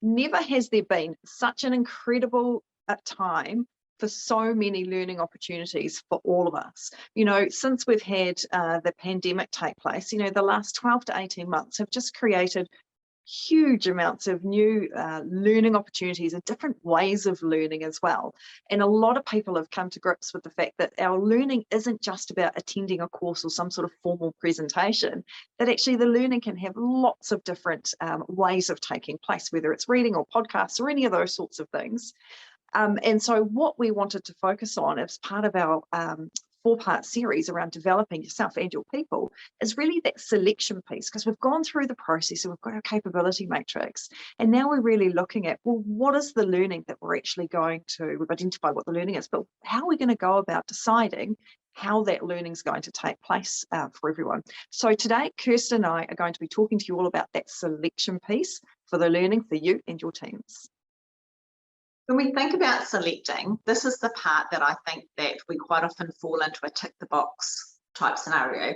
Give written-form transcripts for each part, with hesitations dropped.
Never has there been such an incredible time for so many learning opportunities for all of us. Since we've had the pandemic take place, the last 12 to 18 months have just created huge amounts of new learning opportunities and different ways of learning as well. And a lot of people have come to grips with the fact that our learning isn't just about attending a course or some sort of formal presentation, that actually the learning can have lots of different ways of taking place, whether it's reading or podcasts or any of those sorts of things. And so what we wanted to focus on as part of our 4-part series around developing yourself and your people is really that selection piece, because we've gone through the process and we've got our capability matrix, and now we're really looking at, well, what is the learning that we're actually going to, we've identified what the learning is, but how are we going to go about deciding how that learning is going to take place for everyone. So today, Kirsten and I are going to be talking to you all about that selection piece for the learning for you and your teams. When we think about selecting, this is the part that I think that we quite often fall into a tick the box type scenario.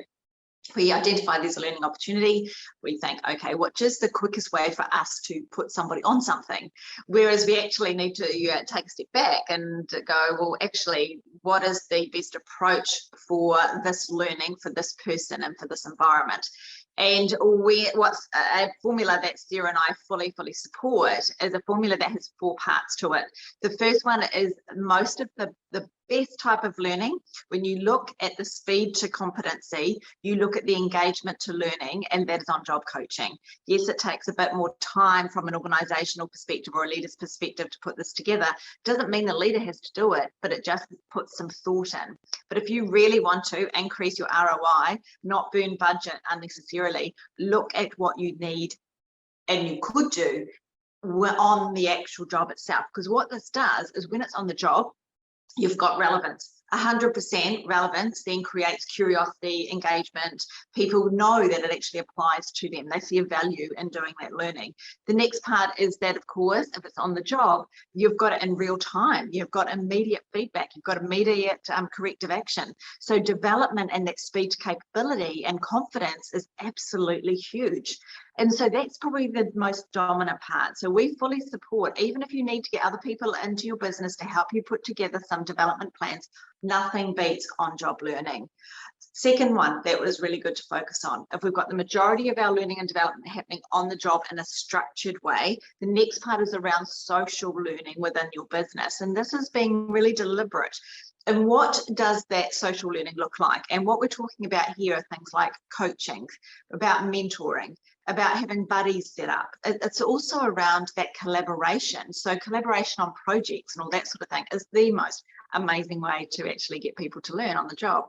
We identify there's a learning opportunity. We think, okay, which is the quickest way for us to put somebody on something? Whereas we actually need to take a step back and go, well, actually, what is the best approach for this learning, for this person and for this environment? And what's a formula that Sarah and I fully support is a formula that has 4 parts to it. The first one is most of the best type of learning. When you look at the speed to competency, you look at the engagement to learning, and that is on job coaching. Yes, it takes a bit more time from an organizational perspective or a leader's perspective to put this together. Doesn't mean the leader has to do it, but it just puts some thought in. But if you really want to increase your ROI, not burn budget unnecessarily, look at what you need and you could do on the actual job itself. Because what this does is when it's on the job, you've got relevance. 100% relevance then creates curiosity, engagement. People know that it actually applies to them. They see a value in doing that learning. The next part is that, of course, if it's on the job, you've got it in real time. You've got immediate feedback. You've got immediate corrective action. So development and that speed to capability and confidence is absolutely huge. And so that's probably the most dominant part. So we fully support, even if you need to get other people into your business to help you put together some development plans, nothing beats on-job learning. Second one that was really good to focus on, if we've got the majority of our learning and development happening on the job in a structured way, the next part is around social learning within your business. And this is being really deliberate. And what does that social learning look like? And what we're talking about here are things like coaching, about mentoring, about having buddies set up. It's also around that collaboration. So collaboration on projects and all that sort of thing is the most amazing way to actually get people to learn on the job.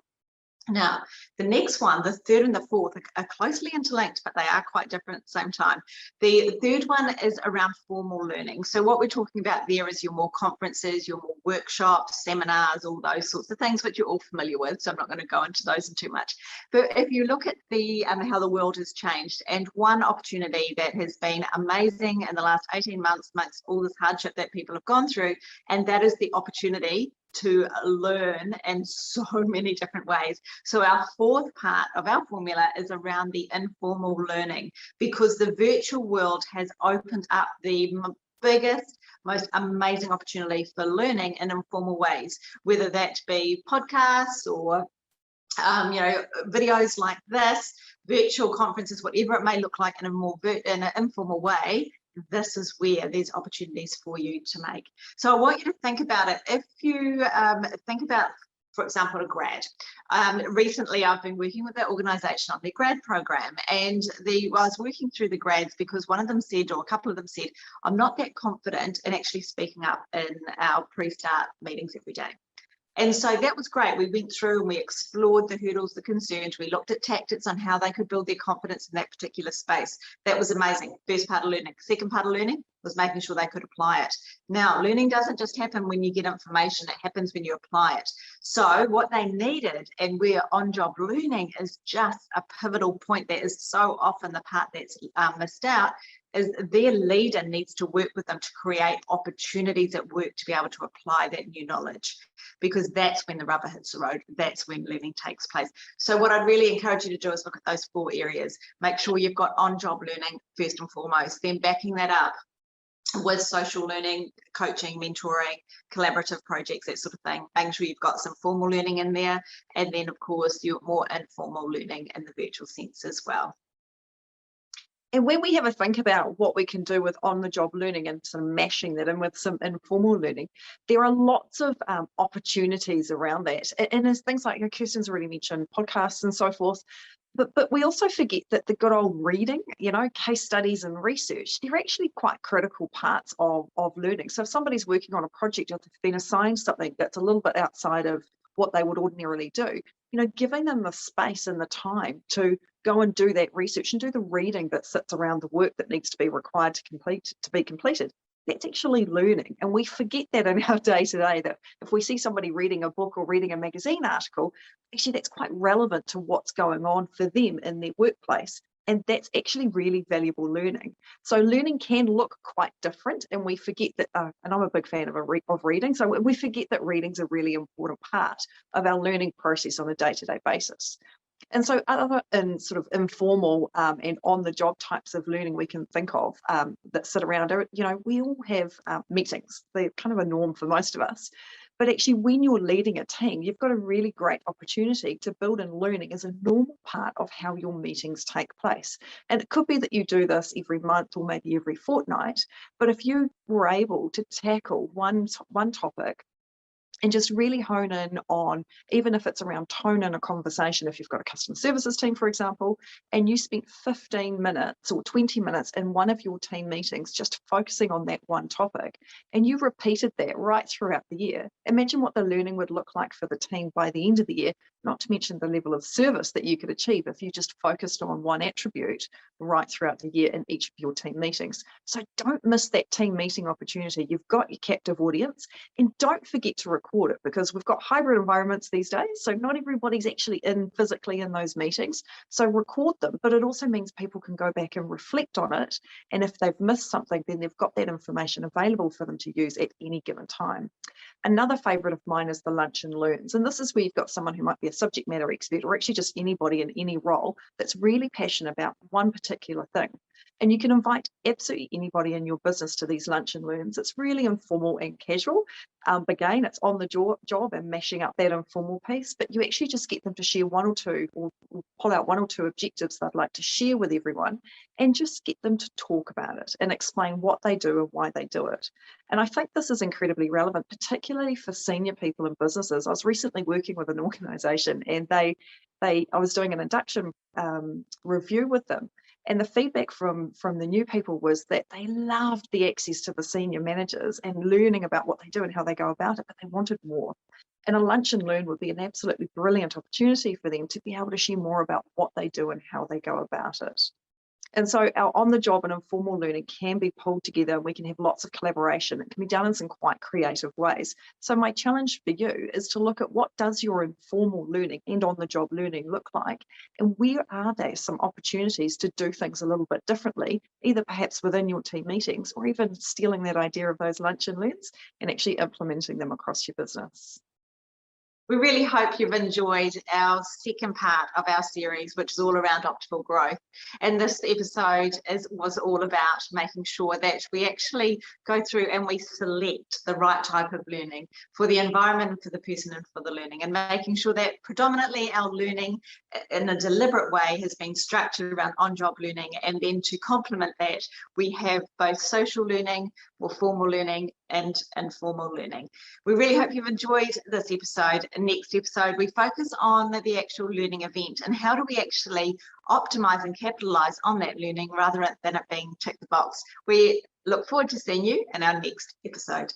Now, the next one, the third and the fourth are closely interlinked, but they are quite different at the same time. The third one is around formal learning. So what we're talking about there is your more conferences, your more workshops, seminars, all those sorts of things, which you're all familiar with. So I'm not going to go into those in too much. But if you look at the how the world has changed, and one opportunity that has been amazing in the last 18 months amongst all this hardship that people have gone through, and that is the opportunity to learn in so many different ways. So our fourth part of our formula is around the informal learning, because the virtual world has opened up the biggest, most amazing opportunity for learning in informal ways, whether that be podcasts or videos like this, virtual conferences, whatever it may look like in an informal way. This is where there's opportunities for you to make. So I want you to think about it. If you think about, for example, a grad. Recently, I've been working with that organisation on their grad program, and I was working through the grads because one of them said, or a couple of them said, I'm not that confident in actually speaking up in our pre-start meetings every day. And so that was great. We went through and we explored the hurdles, the concerns. We looked at tactics on how they could build their confidence in that particular space. That was amazing. First part of learning. Second part of learning was making sure they could apply it. Now, learning doesn't just happen when you get information. It happens when you apply it. So what they needed, and where on-job learning is just a pivotal point that is so often the part that's missed out, is their leader needs to work with them to create opportunities at work to be able to apply that new knowledge, because that's when the rubber hits the road. That's when learning takes place. So what I'd really encourage you to do is look at those 4 areas. Make sure you've got on-job learning first and foremost, then backing that up with social learning, coaching, mentoring, collaborative projects, that sort of thing, making sure you've got some formal learning in there, and then of course your more informal learning in the virtual sense as well. And when we have a think about what we can do with on-the-job learning and sort of mashing that in with some informal learning, there are lots of opportunities around that. And there's things like, Kirsten's already mentioned, podcasts and so forth. But we also forget that the good old reading, case studies and research, they're actually quite critical parts of learning. So if somebody's working on a project or they've been assigned something that's a little bit outside of what they would ordinarily do, giving them the space and the time to go and do that research and do the reading that sits around the work that needs to be required to be completed. That's actually learning. And we forget that in our day-to-day, that if we see somebody reading a book or reading a magazine article, actually that's quite relevant to what's going on for them in their workplace. And that's actually really valuable learning. So learning can look quite different, and we forget that, and I'm a big fan of reading, so we forget that reading's a really important part of our learning process on a day-to-day basis. And so other in sort of informal and on-the-job types of learning we can think of that sit around, we all have meetings. They're kind of a norm for most of us. But actually, when you're leading a team, you've got a really great opportunity to build in learning as a normal part of how your meetings take place. And it could be that you do this every month or maybe every fortnight. But if you were able to tackle one topic and just really hone in on, even if it's around tone in a conversation, if you've got a customer services team, for example, and you spent 15 minutes or 20 minutes in one of your team meetings just focusing on that one topic, and you repeated that right throughout the year, imagine what the learning would look like for the team by the end of the year, not to mention the level of service that you could achieve if you just focused on one attribute right throughout the year in each of your team meetings. So don't miss that team meeting opportunity. You've got your captive audience, and don't forget to record it, because we've got hybrid environments these days, so not everybody's actually physically in those meetings. So record them, but it also means people can go back and reflect on it, and if they've missed something, then they've got that information available for them to use at any given time. Another favorite of mine is the lunch and learns, and this is where you've got someone who might be a subject matter expert, or actually just anybody in any role that's really passionate about one particular thing. And you can invite absolutely anybody in your business to these lunch and learns. It's really informal and casual. Again, it's on the job and mashing up that informal piece, but you actually just get them to share one or two, or pull out one or two objectives they'd like to share with everyone, and just get them to talk about it and explain what they do and why they do it. And I think this is incredibly relevant, particularly for senior people in businesses. I was recently working with an organization, and I was doing an induction review with them. And the feedback from the new people was that they loved the access to the senior managers and learning about what they do and how they go about it, but they wanted more. And a lunch and learn would be an absolutely brilliant opportunity for them to be able to share more about what they do and how they go about it. And so our on-the-job and informal learning can be pulled together, and we can have lots of collaboration. It can be done in some quite creative ways. So my challenge for you is to look at what does your informal learning and on-the-job learning look like, and where are there some opportunities to do things a little bit differently, either perhaps within your team meetings, or even stealing that idea of those lunch and learns and actually implementing them across your business. We really hope you've enjoyed our second part of our series, which is all around optimal growth. And this episode was all about making sure that we actually go through and we select the right type of learning for the environment and for the person and for the learning, and making sure that predominantly our learning in a deliberate way has been structured around on-job learning, and then to complement that, we have both social learning, more formal learning, and informal learning. We really hope you've enjoyed this episode. Next episode, we focus on the actual learning event and how do we actually optimize and capitalize on that learning rather than it being tick the box. We look forward to seeing you in our next episode.